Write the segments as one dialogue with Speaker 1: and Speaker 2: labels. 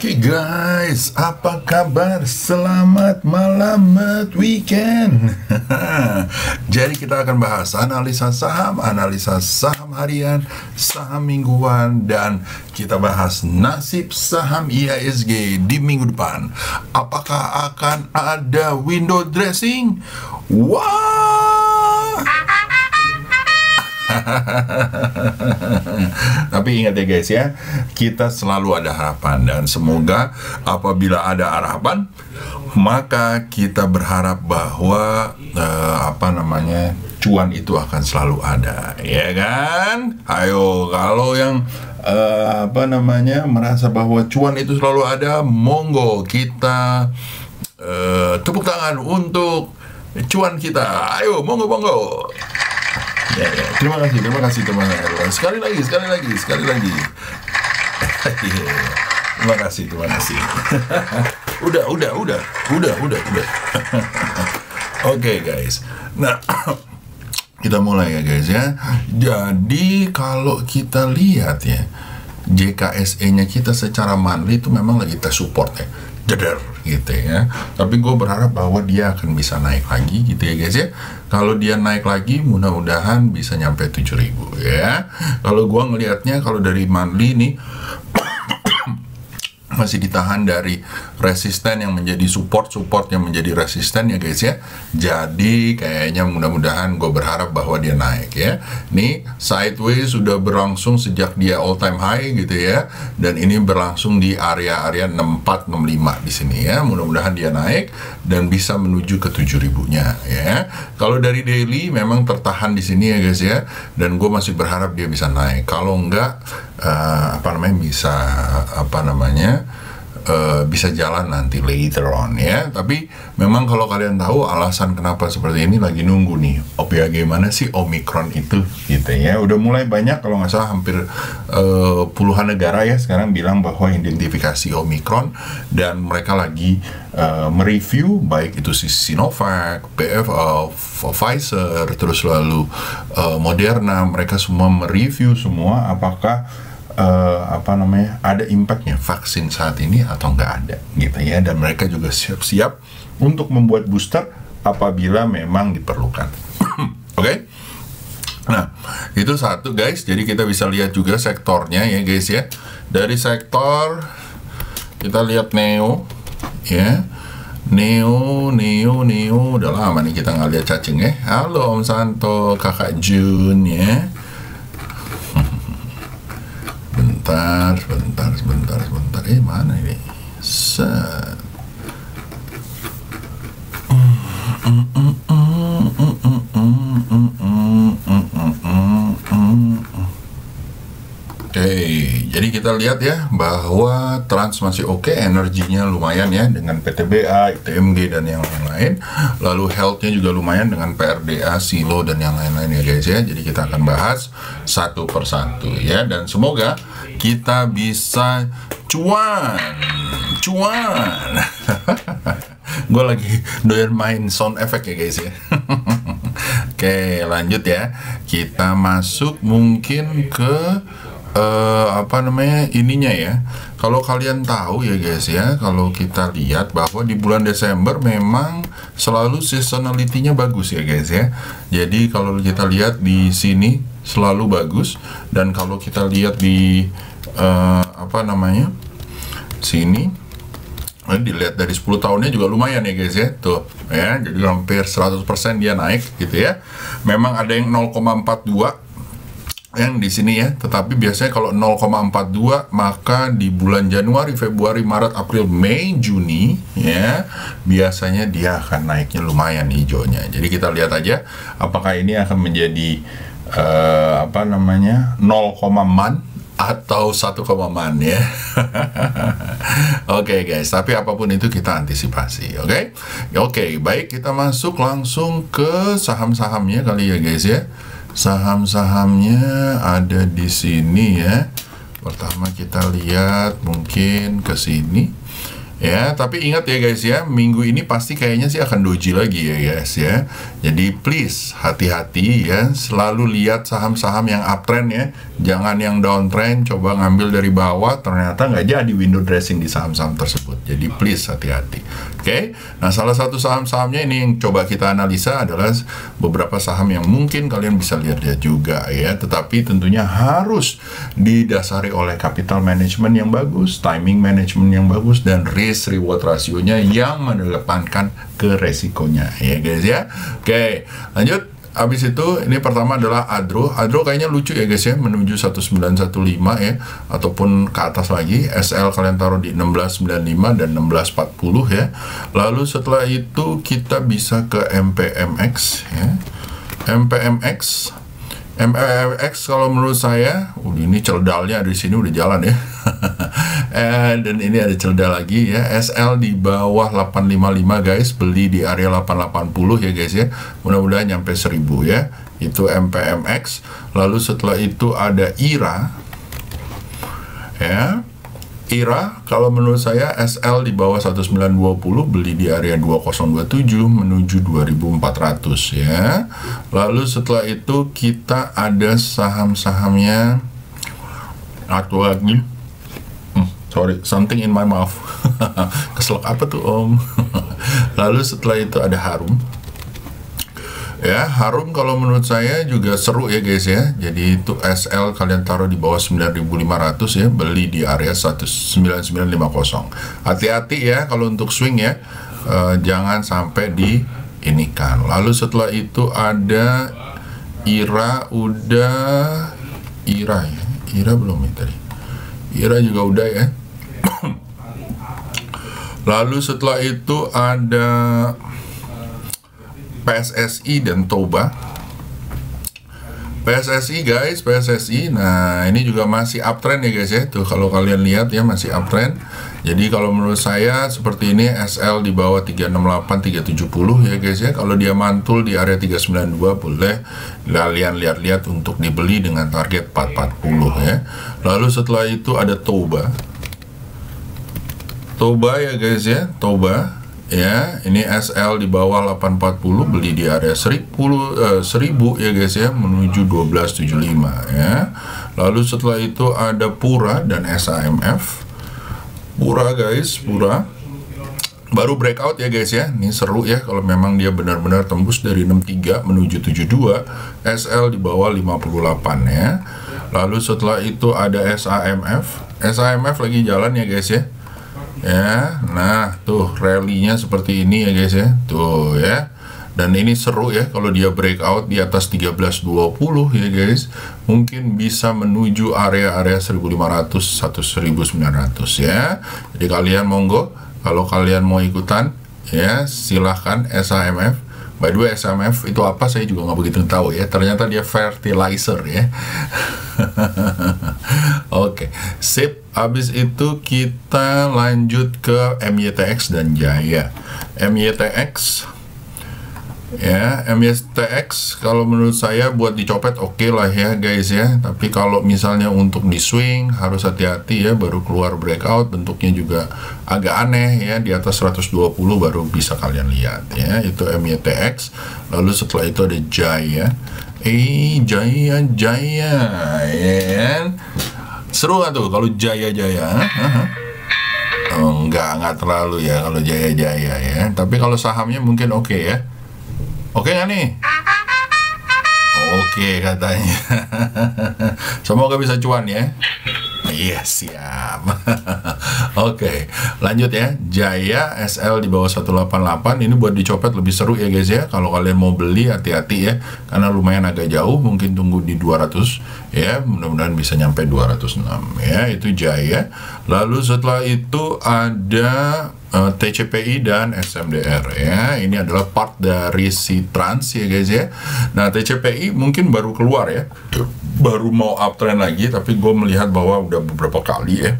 Speaker 1: Oke guys, apa kabar? Selamat malam weekend. Jadi kita akan bahas analisa saham harian, saham mingguan, dan kita bahas nasib saham IHSG di minggu depan. Apakah akan ada window dressing? Wah! Tapi ingat ya guys ya, kita selalu ada harapan, dan semoga apabila ada harapan maka kita berharap bahwa cuan itu akan selalu ada, ya kan? Ayo, kalau yang merasa bahwa cuan itu selalu ada, monggo kita tepuk tangan untuk cuan kita. Ayo, monggo. Ya. Terima kasih. Sekali lagi. Terima kasih. Udah. Oke, guys. Nah, kita mulai ya guys ya. Jadi kalau kita lihat ya, JKSE-nya kita secara monthly itu memang lagi tes support ya, jeder gitu ya. Tapi gue berharap bahwa dia akan bisa naik lagi gitu ya guys ya. Kalau dia naik lagi, mudah-mudahan bisa nyampe 7.000 ya. Kalau gue ngelihatnya, kalau dari monthly nih masih ditahan dari resisten yang menjadi support yang menjadi resisten ya guys ya. Jadi kayaknya mudah-mudahan gue berharap bahwa dia naik ya. Nih sideways sudah berlangsung sejak dia all time high gitu ya, dan ini berlangsung di area 6465 di sini ya. Mudah-mudahan dia naik dan bisa menuju ke 7.000-nya ya. Kalau dari daily memang tertahan di sini ya guys ya, dan gue masih berharap dia bisa naik. Kalau enggak bisa jalan nanti later on ya. Tapi memang kalau kalian tahu alasan kenapa seperti ini, lagi nunggu nih gimana sih Omicron itu gitu ya. Udah mulai banyak, kalau nggak salah hampir puluhan negara ya sekarang bilang bahwa identifikasi Omicron, dan mereka lagi mereview baik itu Sinovac, Pfizer, terus lalu Moderna. Mereka semua mereview semua apakah ada impactnya vaksin saat ini atau nggak ada gitu ya, dan mereka juga siap-siap untuk membuat booster apabila memang diperlukan. Oke? Nah, itu satu guys. Jadi kita bisa lihat juga sektornya ya guys ya. Dari sektor kita lihat Neo ya. Neo udah lama nih kita nggak lihat cacing ya. Halo Om Santo, Kakak Jun ya. Sebentar. Mana ini? Set. Oke, jadi kita lihat ya bahwa Trans masih oke, energinya lumayan ya dengan PTBA, ITMG dan yang lain. Lalu health-nya juga lumayan dengan PRDA, Silo dan yang lain-lain ya guys ya. Jadi kita akan bahas satu persatu ya, dan semoga kita bisa cuan. Gue lagi doyan main sound effect ya guys ya. Oke, lanjut ya. Kita masuk mungkin ke ininya ya. Kalau kalian tahu ya guys ya, kalau kita lihat bahwa di bulan Desember memang selalu seasonality-nya bagus ya guys ya. Jadi kalau kita lihat di sini selalu bagus, dan kalau kita lihat di sini dilihat dari 10 tahunnya juga lumayan ya guys ya, tuh ya. Jadi hampir 100% dia naik gitu ya. Memang ada yang 0,42 yang di sini ya, tetapi biasanya kalau 0,42 maka di bulan Januari, Februari, Maret, April, Mei, Juni ya, biasanya dia akan naiknya lumayan hijaunya. Jadi kita lihat aja apakah ini akan menjadi 0, man atau 1, man ya. Oke guys, tapi apapun itu kita antisipasi. Oke, baik, kita masuk langsung ke saham-sahamnya kali ya guys ya. Saham-sahamnya ada di sini ya. Pertama kita lihat mungkin ke sini ya. Tapi ingat ya guys ya, minggu ini pasti kayaknya sih akan doji lagi ya guys ya. Jadi please hati-hati ya, selalu lihat saham-saham yang uptrend ya, jangan yang downtrend coba ngambil dari bawah ternyata nggak jadi window dressing di saham-saham tersebut. Jadi please hati-hati. Oke, nah salah satu saham-sahamnya ini yang coba kita analisa adalah beberapa saham yang mungkin kalian bisa lihat-lihat juga ya, tetapi tentunya harus didasari oleh capital management yang bagus, timing management yang bagus, dan risk reward rasionya yang mengedepankan ke resikonya ya guys ya. Oke, lanjut. Habis itu ini pertama adalah Adro. Adro kayaknya lucu ya guys ya, menuju 1915 ya, ataupun ke atas lagi. SL kalian taruh di 1695 dan 1640 ya. Lalu setelah itu kita bisa ke MPMX ya. MPMX kalau menurut saya, ini celdalnya di sini udah jalan ya. Dan ini ada celdal lagi ya. SL di bawah 855 guys, beli di area 880 ya guys ya. Mudah-mudahan nyampe 1000 ya. Itu MPMX. Lalu setelah itu ada IRA ya. IRA kalau menurut saya SL di bawah 1920, beli di area 2027 menuju 2400 ya. Lalu setelah itu kita ada saham-sahamnya lagi. Sorry, something in my mouth. Keselak apa tuh om? Lalu setelah itu ada Harum. Ya, Harum kalau menurut saya juga seru ya guys ya. Jadi itu SL kalian taruh di bawah 9500 ya, beli di area 19950. Hati-hati ya kalau untuk swing ya, jangan sampai di ini kan. Lalu setelah itu ada IRA, udah IRA ya. IRA belum ya tadi. IRA juga udah ya. Lalu setelah itu ada PSSI dan Toba. PSSI guys, PSSI. Nah, ini juga masih uptrend ya guys ya. Tuh kalau kalian lihat ya masih uptrend. Jadi kalau menurut saya seperti ini, SL di bawah 368 370 ya guys ya. Kalau dia mantul di area 392 boleh kalian lihat-lihat untuk dibeli dengan target 440 ya. Lalu setelah itu ada Toba. Toba ya guys ya, Toba. Ya, ini SL di bawah 840, beli di area 1000 ya guys ya, menuju 1275 ya. Lalu setelah itu ada Pura dan SAMF. Pura guys, Pura baru breakout ya guys ya. Ini seru ya kalau memang dia benar-benar tembus dari 63 menuju 72. SL di bawah 58 ya. Lalu setelah itu ada SAMF. SAMF lagi jalan ya guys ya. Ya, nah tuh rally-nya seperti ini ya guys ya, tuh ya. Dan ini seru ya kalau dia breakout di atas 1320 ya guys, mungkin bisa menuju area-area 1500 atau 1900 ya. Jadi kalian monggo kalau kalian mau ikutan ya, silahkan SAMF. By the way, SAMF itu apa saya juga nggak begitu tahu ya. Ternyata dia fertilizer ya. Oke, sip. Habis itu kita lanjut ke MYTX dan Jaya. MYTX ya, MYTX kalau menurut saya buat dicopet oke lah ya guys ya. Tapi kalau misalnya untuk di swing harus hati-hati ya, baru keluar breakout bentuknya juga agak aneh ya, di atas 120 baru bisa kalian lihat ya. Itu MYTX. Lalu setelah itu ada Jaya. Jaya ya. Seru nggak tuh kalau Jaya? Oh, enggak terlalu ya kalau Jaya ya. Tapi kalau sahamnya mungkin oke ya. Oke nggak nih? Oke katanya. Semoga bisa cuan ya. Iya siap. Oke, lanjut ya. Jaya SL di bawah 188. Ini buat dicopet lebih seru ya guys ya. Kalau kalian mau beli hati-hati ya, karena lumayan agak jauh. Mungkin tunggu di 200 ya. Mudah-mudahan bisa nyampe 206 ya. Itu Jaya. Lalu setelah itu ada TCPI dan SMDR ya. Ini adalah part dari si Trans ya guys ya. Nah TCPI mungkin baru keluar ya, baru mau uptrend lagi, tapi gue melihat bahwa udah beberapa kali ya.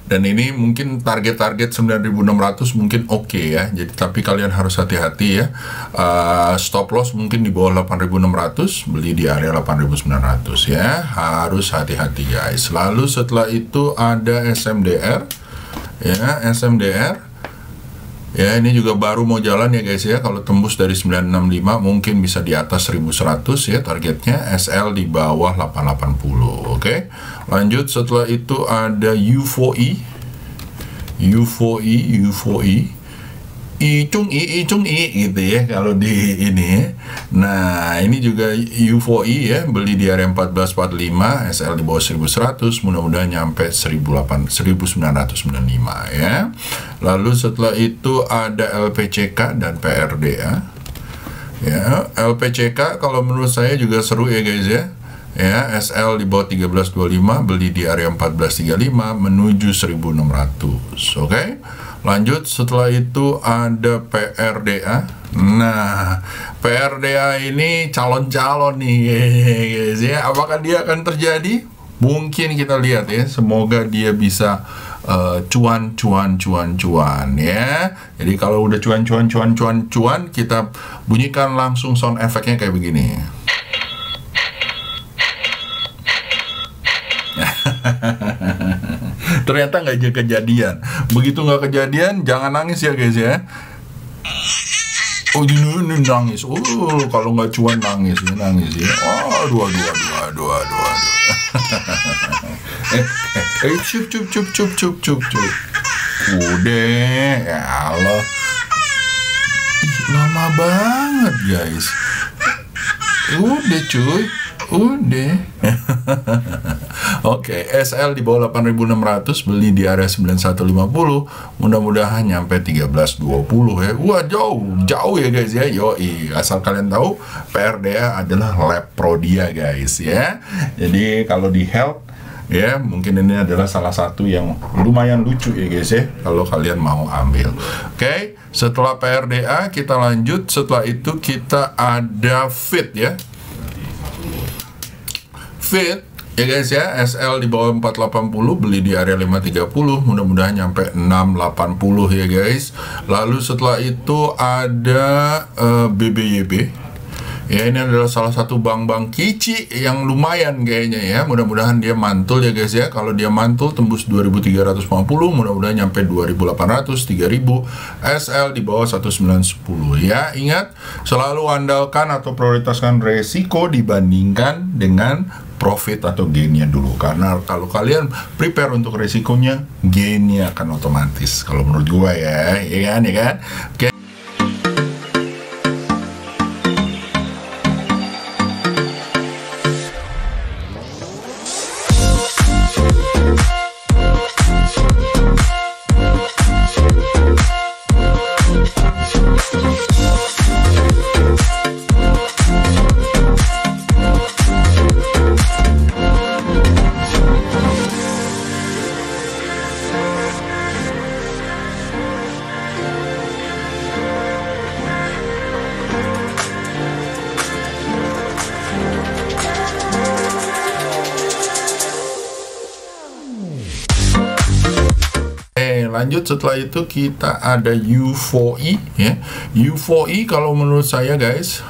Speaker 1: Dan ini mungkin target-target 9.600 mungkin oke ya. Jadi tapi kalian harus hati-hati ya. Stop loss mungkin di bawah 8.600, beli di area 8.900 ya. Harus hati-hati guys. Lalu setelah itu ada SMDR. ya, SMDR ya, ini juga baru mau jalan ya guys ya. Kalau tembus dari 965 mungkin bisa di atas 1100 ya targetnya. SL di bawah 880. Oke. Lanjut, setelah itu ada U4E. Icung I gitu ya kalau di ini. Nah, ini juga U4E ya, beli di area 1445, SL di bawah 1100, mudah-mudahan nyampe 1995 ya. Lalu setelah itu ada LPCK dan PRDA. Ya, LPCK kalau menurut saya juga seru ya guys ya. Ya, SL di bawah 1325, beli di area 1435 menuju 1600. Oke. Lanjut, setelah itu ada PRDA. Nah, PRDA ini calon-calon nih guys ya. Apakah dia akan terjadi? Mungkin kita lihat ya. Semoga dia bisa cuan ya. Jadi kalau udah cuan, kita bunyikan langsung sound efeknya kayak begini. Ternyata nggak kejadian. Begitu nggak kejadian, jangan nangis ya guys ya. Oh, ini nangis. Kalau nggak cuan nangis ya. Oh, aduh. Cup. Udah, ya Allah. Lama banget guys. Udah cuy. Oke, SL di bawah 8.600, beli di area 9150, mudah-mudahan nyampe 1320 ya. Wah, jauh ya guys ya. Yoi, asal kalian tahu PRDA adalah lab pro dia guys ya. Jadi kalau di health ya, mungkin ini adalah salah satu yang lumayan lucu ya guys ya, kalau kalian mau ambil. Oke, setelah PRDA kita lanjut. Setelah itu kita ada FIT ya. FIT ya guys ya, SL di bawah 480, beli di area 530, mudah-mudahan nyampe 680 ya guys. Lalu setelah itu ada BBYB. Ya, ini adalah salah satu bank-bank kici yang lumayan kayaknya ya. Mudah-mudahan dia mantul ya guys ya. Kalau dia mantul tembus 2350, mudah-mudahan nyampe 2800, 3000. SL di bawah 1910 ya. Ingat, selalu andalkan atau prioritaskan resiko dibandingkan dengan profit atau gainnya dulu. Karena kalau kalian prepare untuk resikonya, gainnya akan otomatis. Kalau menurut gua ya kan. Oke. Lanjut, setelah itu kita ada U4E ya. U4E kalau menurut saya guys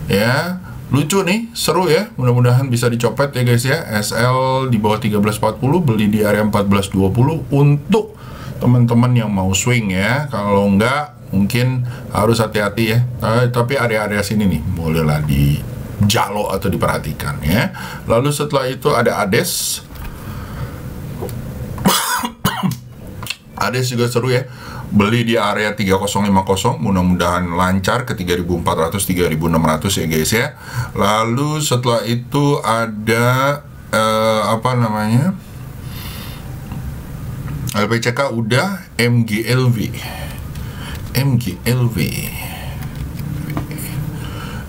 Speaker 1: ya, lucu nih, seru ya. Mudah-mudahan bisa dicopet ya guys ya. SL di bawah 1340, beli di area 1420 untuk teman-teman yang mau swing ya. Kalau enggak mungkin harus hati-hati ya. Tapi area-area sini nih bolehlah di jalo atau diperhatikan ya. Lalu setelah itu ada ADES. ADES juga seru ya, beli di area 3050, mudah-mudahan lancar ke 3400, 3600 ya guys ya. Lalu setelah itu ada LPCK udah, MGLV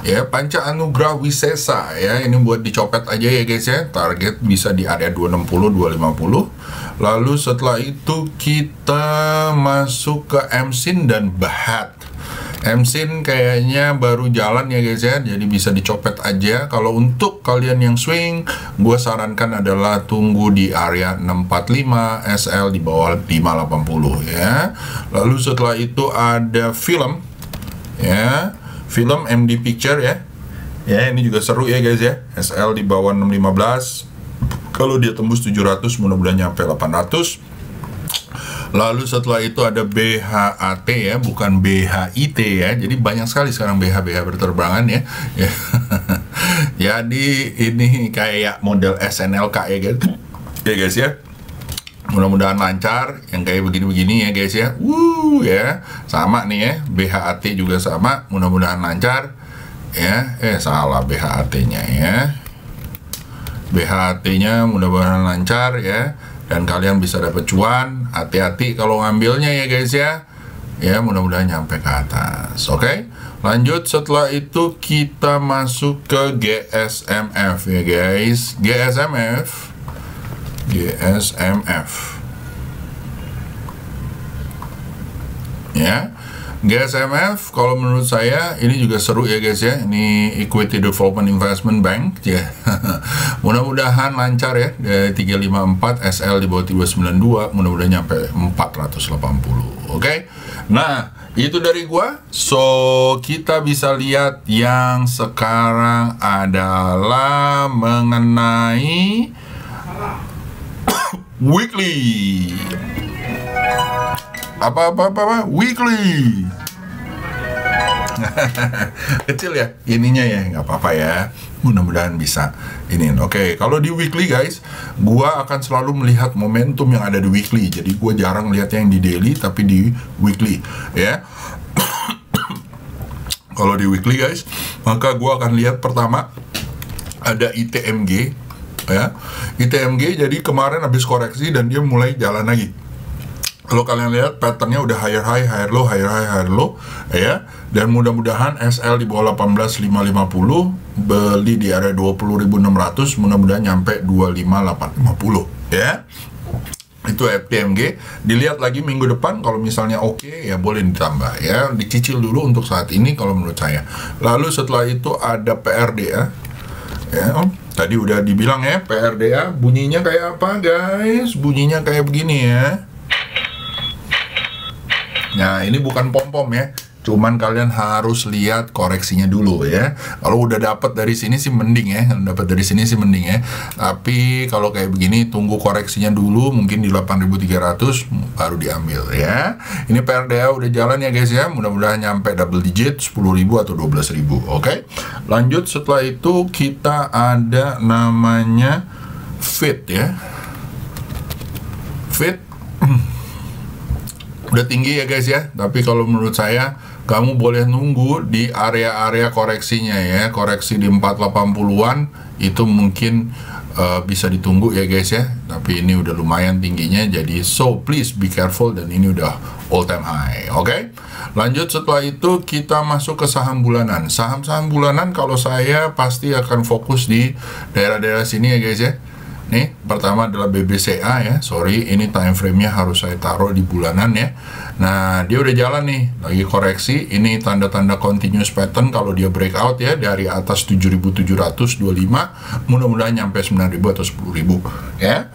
Speaker 1: ya, Panca Anugrah Wisesa ya, ini buat dicopet aja ya guys ya. Target bisa di area 260, 250. Lalu setelah itu kita masuk ke MSIN dan Bahat. MSIN kayaknya baru jalan ya guys ya, jadi bisa dicopet aja. Kalau untuk kalian yang swing, gue sarankan adalah tunggu di area 645, SL di bawah 580 ya. Lalu setelah itu ada film ya, film MD Picture ya. Ya, ini juga seru ya guys ya. SL di bawah 615. Kalau dia tembus 700, mudah-mudahan nyampe 800. Lalu setelah itu ada BHAT ya, bukan BHIT ya. Jadi banyak sekali sekarang BH berterbangan ya. Jadi ini kayak model SNLK ya guys. Ya guys ya. Mudah-mudahan lancar yang kayak begini-begini ya guys ya. Ya. Sama nih ya. BHAT juga sama. Mudah-mudahan lancar ya. Salah BHAT-nya ya. BHAT-nya mudah-mudahan lancar ya. Dan kalian bisa dapat cuan. Hati-hati kalau ngambilnya ya guys ya. Ya mudah-mudahan nyampe ke atas. Oke. Lanjut setelah itu kita masuk ke GSMF ya guys. GSMF. Ya. GSMF kalau menurut saya ini juga seru ya guys ya. Ini Equity Development Investment Bank ya. Mudah-mudahan lancar ya. Dari 354 SL di bawah 392, mudah-mudahan nyampe 480. Oke. Nah, itu dari gua. So, kita bisa lihat yang sekarang adalah mengenai weekly. Apa weekly. Kecil ya ininya ya, nggak apa-apa ya, mudah-mudahan bisa ini. Oke, kalau di weekly guys, gua akan selalu melihat momentum yang ada di weekly. Jadi gua jarang lihatnya yang di daily, tapi di weekly ya. Kalau di weekly guys, maka gua akan lihat pertama ada ITMG ya. ITMG jadi kemarin habis koreksi dan dia mulai jalan lagi. Kalau kalian lihat patternnya udah higher high, higher low, higher high, higher low ya. Dan mudah-mudahan SL di bawah 18.550, beli di area 20.600, mudah-mudahan nyampe 25.850 ya. Itu FTMG. Dilihat lagi minggu depan kalau misalnya oke ya boleh ditambah ya. Dicicil dulu untuk saat ini kalau menurut saya. Lalu setelah itu ada PRDA ya. Tadi udah dibilang ya, PRDA bunyinya kayak apa guys? Bunyinya kayak begini ya. Nah, ini bukan pom-pom ya. Cuman kalian harus lihat koreksinya dulu ya. Kalau udah dapat dari sini sih mending ya. Dapat dari sini sih mending ya. Tapi kalau kayak begini tunggu koreksinya dulu, mungkin di 8.300 baru diambil ya. Ini PRDA udah jalan ya guys ya. Mudah-mudahan nyampe double digit 10.000 atau 12.000. Oke. Lanjut setelah itu kita ada namanya FIT ya. FIT udah tinggi ya guys ya, tapi kalau menurut saya kamu boleh nunggu di area-area koreksinya ya. Koreksi di 480-an itu mungkin bisa ditunggu ya guys ya, tapi ini udah lumayan tingginya, jadi so please be careful, dan ini udah all time high. Oke. Lanjut setelah itu kita masuk ke saham bulanan. Saham-saham bulanan kalau saya pasti akan fokus di daerah-daerah sini ya guys ya. Nih, pertama adalah BBCA ya. Sorry, ini time frame-nya harus saya taruh di bulanan ya. Nah, dia udah jalan nih, lagi koreksi. Ini tanda-tanda continuous pattern kalau dia breakout ya, dari atas 7.725, mudah-mudahan nyampe 9.000 atau 10.000 ya.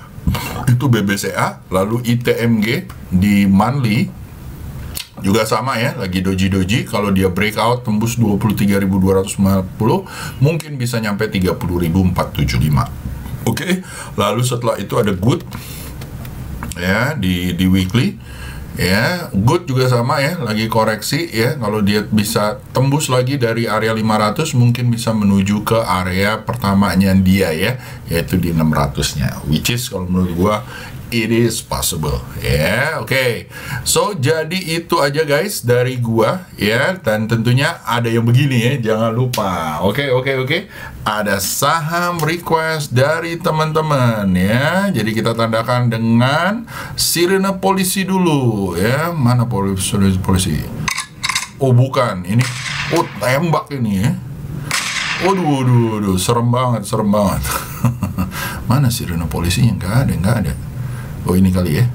Speaker 1: Itu BBCA. Lalu ITMG di monthly juga sama ya, lagi doji-doji. Kalau dia breakout tembus 23.250, mungkin bisa nyampe 30.475. Oke, lalu setelah itu ada good ya di weekly ya. Good juga sama ya, lagi koreksi ya. Kalau dia bisa tembus lagi dari area 500, mungkin bisa menuju ke area pertamanya dia ya, yaitu di 600-nya, which is kalau menurut gua it is possible ya. Oke. So jadi itu aja guys dari gua ya, dan tentunya ada yang begini ya, jangan lupa. Oke. Ada saham request dari teman-teman ya. Jadi kita tandakan dengan sirene polisi dulu ya. Mana polisi? Oh bukan, ini tembak ini ya. Waduh, serem banget. Mana sirene polisinya? Nggak ada. Oh ini kali ya.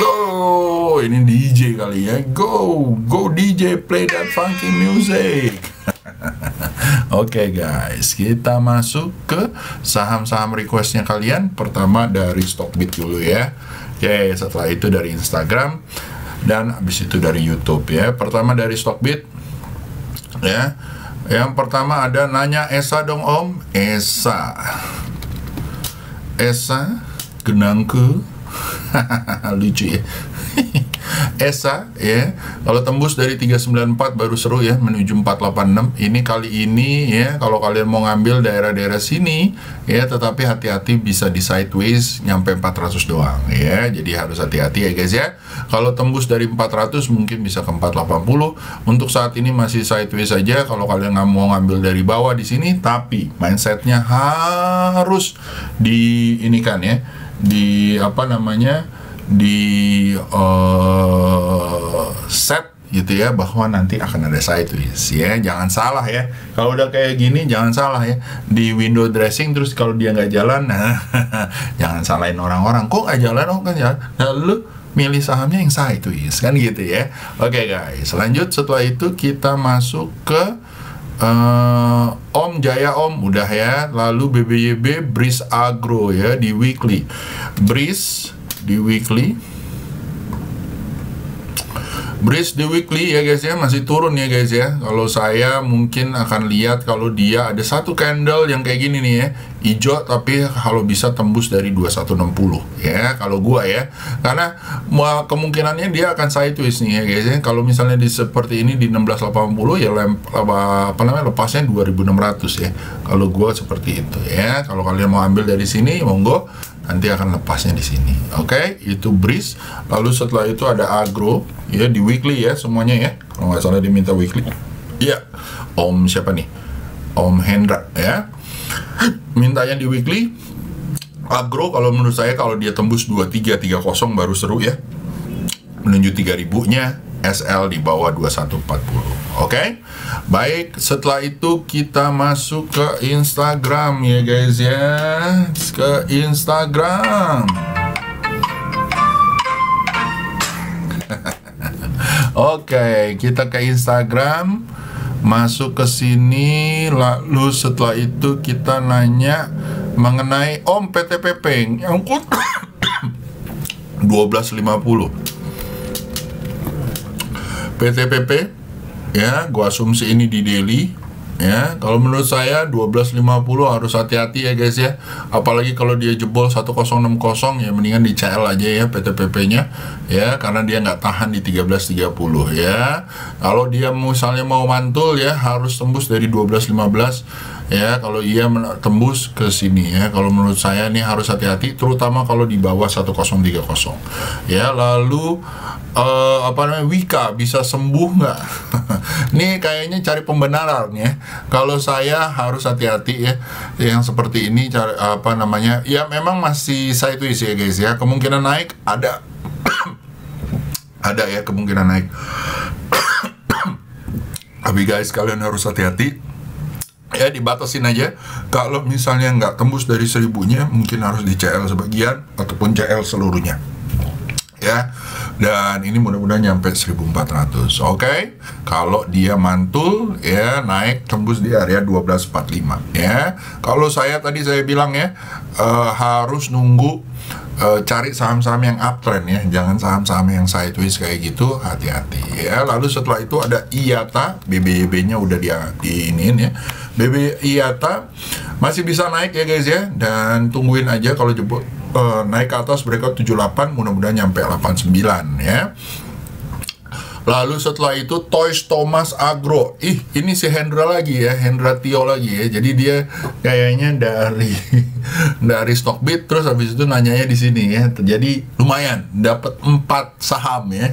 Speaker 1: Go, ini DJ kali ya. Go DJ, play that funky music. Oke guys, kita masuk ke saham-saham requestnya kalian. Pertama dari Stockbit dulu ya. Oke, setelah itu dari Instagram, dan habis itu dari YouTube ya. Pertama dari Stockbit ya. Yang pertama ada nanya Esa dong Om. Esa Genangke Lucu ya. ESA ya, kalau tembus dari 394 baru seru ya, menuju 486. Ini kali ini ya, kalau kalian mau ngambil daerah-daerah sini ya, tetapi hati-hati bisa di sideways nyampe 400 doang ya, jadi harus hati-hati ya guys ya. Kalau tembus dari 400 mungkin bisa ke 480. Untuk saat ini masih sideways saja. Kalau kalian nggak mau ngambil dari bawah di sini, tapi mindsetnya harus di ini kan ya, di apa namanya, di set gitu ya, bahwa nanti akan ada sideways ya. Jangan salah ya, kalau udah kayak gini jangan salah ya, di window dressing terus kalau dia nggak jalan, nah jangan salahin orang-orang, kok nggak jalan, oh kan jalan, nah lu milih sahamnya yang sideways kan gitu ya. Oke guys, lanjut. Setelah itu kita masuk ke Om Jaya Om udah ya, lalu BBYB Breeze Agro ya di weekly. Breeze di weekly, Breeze di weekly ya guys ya, masih turun ya guys ya. Kalau saya mungkin akan lihat kalau dia ada satu candle yang kayak gini nih ya, hijau, tapi kalau bisa tembus dari 2160 ya kalau gua ya, karena kemungkinannya dia akan sideways nih ya guys ya. Kalau misalnya di seperti ini di 1680 ya apa namanya, lepasnya 2600 ya kalau gua seperti itu ya. Kalau kalian mau ambil dari sini monggo, nanti akan lepasnya di sini. Oke, itu Breeze. Lalu setelah itu ada Agro ya di weekly ya semuanya ya. Kalau nggak salah diminta weekly. Iya. Om siapa nih? Om Hendra ya. Mintanya di weekly. Agro kalau menurut saya kalau dia tembus 2330 baru seru ya. Menuju 3000-nya. SL di bawah 2140. Oke. Baik, setelah itu kita masuk ke Instagram ya guys ya. Ke Instagram. Oke, kita ke Instagram. Masuk ke sini, lalu setelah itu kita nanya mengenai Om PTPP nyangkut 1250. PTPP ya, gua asumsi ini di daily ya. Kalau menurut saya 1250 harus hati-hati ya guys ya, apalagi kalau dia jebol 1060 ya, mendingan di CL aja ya PTPP nya ya, karena dia nggak tahan di 1330 ya. Kalau dia misalnya mau mantul ya, harus tembus dari 1215 ya. Kalau ia tembus ke sini ya, kalau menurut saya ini harus hati-hati, terutama kalau di bawah 1030 ya. Lalu apa namanya, Wika bisa sembuh nggak? Nih kayaknya cari pembenaran ya. Kalau saya harus hati-hati ya, yang seperti ini cari apa namanya, ya memang masih sideways ya guys ya, kemungkinan naik ada ada ya kemungkinan naik tapi guys kalian harus hati-hati ya, dibatasin aja. Kalau misalnya nggak tembus dari 1000-nya, mungkin harus di CL sebagian ataupun CL seluruhnya ya. Dan ini mudah-mudahan nyampe 1400. Oke. Kalau dia mantul ya, naik tembus di area 1245 ya. Kalau saya tadi saya bilang ya, harus nunggu, cari saham-saham yang uptrend ya, jangan saham-saham yang sideways kayak gitu, hati-hati ya. Lalu setelah itu ada IATA, BBYB-nya udah diinin ya. BB IATA masih bisa naik ya guys ya, dan tungguin aja kalau jebol naik ke atas breakout 78, mudah-mudahan nyampe 89 ya. Lalu setelah itu Toys Thomas Agro. Ini si Hendra lagi ya, Hendra Tio lagi ya. Jadi dia kayaknya dari Stockbit, terus habis itu nanyanya di sini ya. Jadi lumayan dapat 4 saham ya.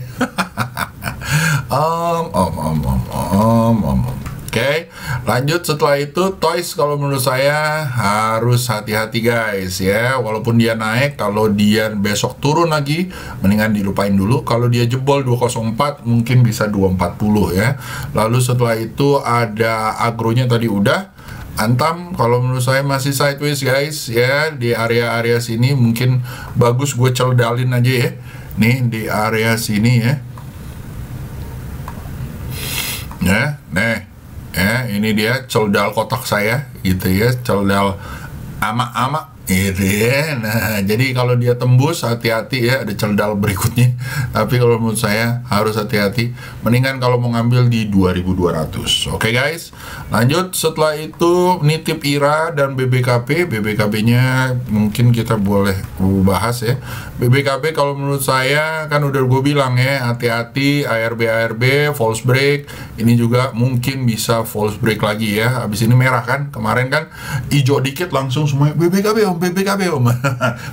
Speaker 1: Oke, lanjut. Setelah itu Toys kalau menurut saya harus hati-hati guys ya. Walaupun dia naik, kalau dia besok turun lagi, mendingan dilupain dulu. Kalau dia jebol 204, mungkin bisa 240 ya. Lalu setelah itu ada Agronya tadi udah. Antam kalau menurut saya masih sideways guys ya, di area-area sini mungkin bagus gue celdalin aja ya. Nih di area sini ya. Ya, ini dia celdal kotak saya gitu ya, celdal ama-ama gitu ya. Nah, jadi kalau dia tembus hati-hati ya, ada celdal berikutnya. Tapi kalau menurut saya harus hati-hati. Mendingan kalau mau ngambil di 2200. Oke guys. Lanjut, setelah itu nitip IRA dan BBKB. BBKB-nya mungkin kita boleh bahas ya. BBKB kalau menurut saya kan udah gue bilang ya, hati-hati ARB false break. Ini juga mungkin bisa false break lagi ya. Habis ini merah kan. Kemarin kan hijau dikit langsung semuanya BBKB om, BBKB om.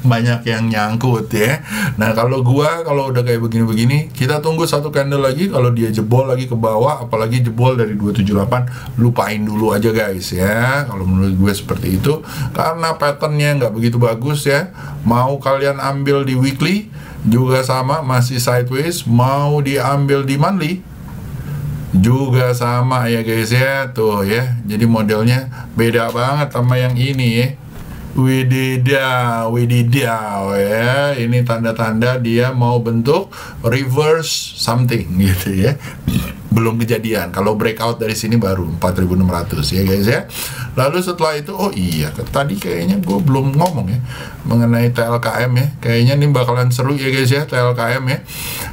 Speaker 1: Banyak yang nyangkut ya. Nah kalau udah kayak begini-begini, kita tunggu satu candle lagi. Kalau dia jebol lagi ke bawah, apalagi jebol dari 278, lupain dulu aja guys ya. Kalau menurut gue seperti itu, karena patternnya nggak begitu bagus ya. Mau kalian ambil di weekly juga sama, masih sideways. Mau diambil di monthly juga sama ya guys ya. Tuh ya, jadi modelnya beda banget sama yang ini ya. Wididaw ya. Ini tanda-tanda dia mau bentuk reverse something gitu ya. Belum kejadian. Kalau breakout dari sini baru 4.600 ya guys ya. Lalu setelah itu, oh iya, tadi kayaknya gue belum ngomong ya mengenai TLKM ya. Kayaknya ini bakalan seru ya guys ya, TLKM ya.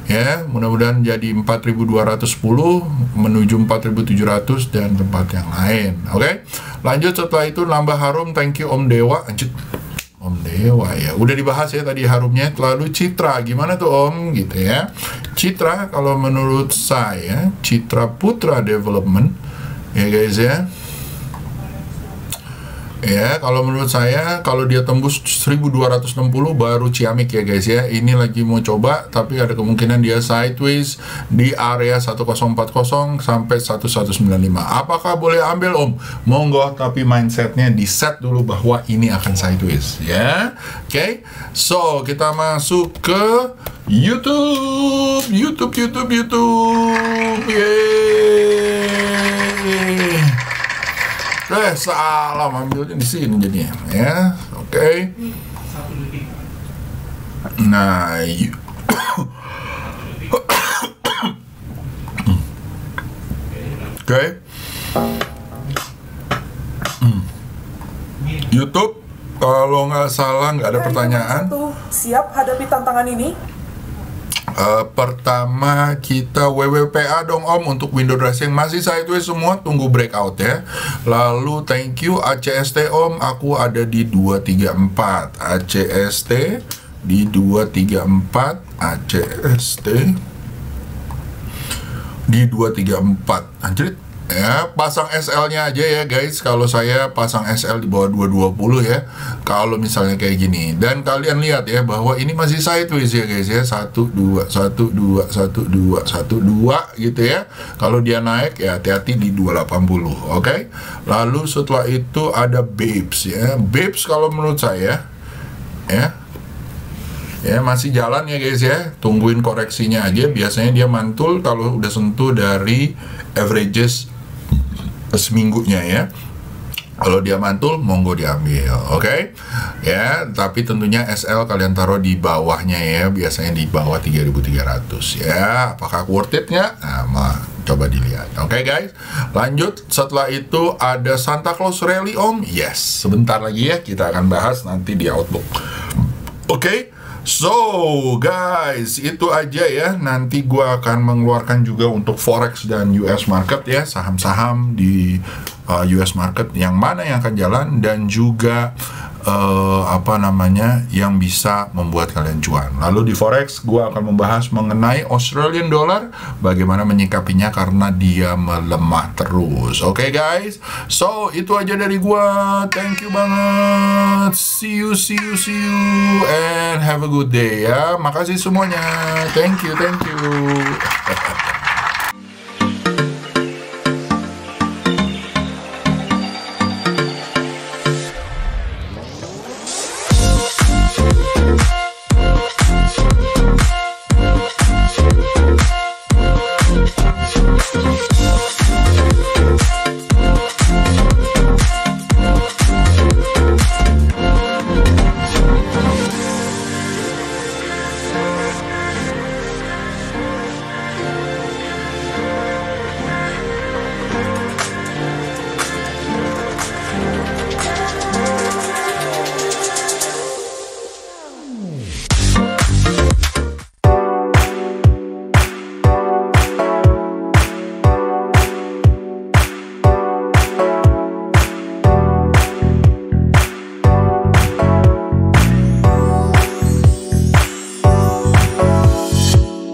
Speaker 1: Ya, mudah-mudahan jadi 4.210 menuju 4.700 dan tempat yang lain. Oke. Lanjut setelah itu nambah harum, thank you Om Dewa. Lanjut. Om Dewa ya, udah dibahas ya tadi harumnya. Lalu Citra, gimana tuh Om gitu ya. Citra kalau menurut saya, Citra Putra Development ya guys ya. Ya, kalau menurut saya, kalau dia tembus 1260 baru ciamik ya guys ya. Ini lagi mau coba, tapi ada kemungkinan dia sideways di area 1040 sampai 1195. Apakah boleh ambil Om? Monggo, tapi mindsetnya di set dulu bahwa ini akan sideways ya. Oke, so kita masuk ke YouTube. Yeay. Salah ambilnya di sini jadinya ya. Oke. Nah, oke. YouTube, kalau nggak salah nggak ada pertanyaan.
Speaker 2: Siap hadapi tantangan ini?
Speaker 1: Pertama kita WWPA dong Om untuk window dressing, masih sideways semua, tunggu breakout ya. Lalu thank you ACST Om, aku ada di 234. ACST di 234, ACST di 234. Anjir ya, pasang SL-nya aja ya guys. Kalau saya pasang SL di bawah 220 ya. Kalau misalnya kayak gini, dan kalian lihat ya bahwa ini masih sideways ya guys ya. 1 2 1 2 1 2 1 2 gitu ya. Kalau dia naik ya hati-hati di 280. Oke. Lalu setelah itu ada Babes ya. Babes kalau menurut saya ya masih jalan ya guys ya. Tungguin koreksinya aja. Biasanya dia mantul kalau udah sentuh dari averages seminggunya ya. Kalau dia mantul, monggo diambil, oke? Ya, tapi tentunya SL kalian taruh di bawahnya ya, biasanya di bawah 3.300 ya. Apakah worth it nggak? Nah, coba dilihat, oke guys? Lanjut, setelah itu ada Santa Claus Rally Om. Yes, sebentar lagi ya, kita akan bahas nanti di Outlook. Oke? So guys, itu aja ya. Nanti gua akan mengeluarkan juga untuk Forex dan US market ya, saham-saham di US market yang mana yang akan jalan, dan juga yang bisa membuat kalian cuan. Lalu di Forex gua akan membahas mengenai Australian dollar, bagaimana menyikapinya karena dia melemah terus. Oke guys, so itu aja dari gua. Thank you banget. See you and have a good day ya. Makasih semuanya. Thank you.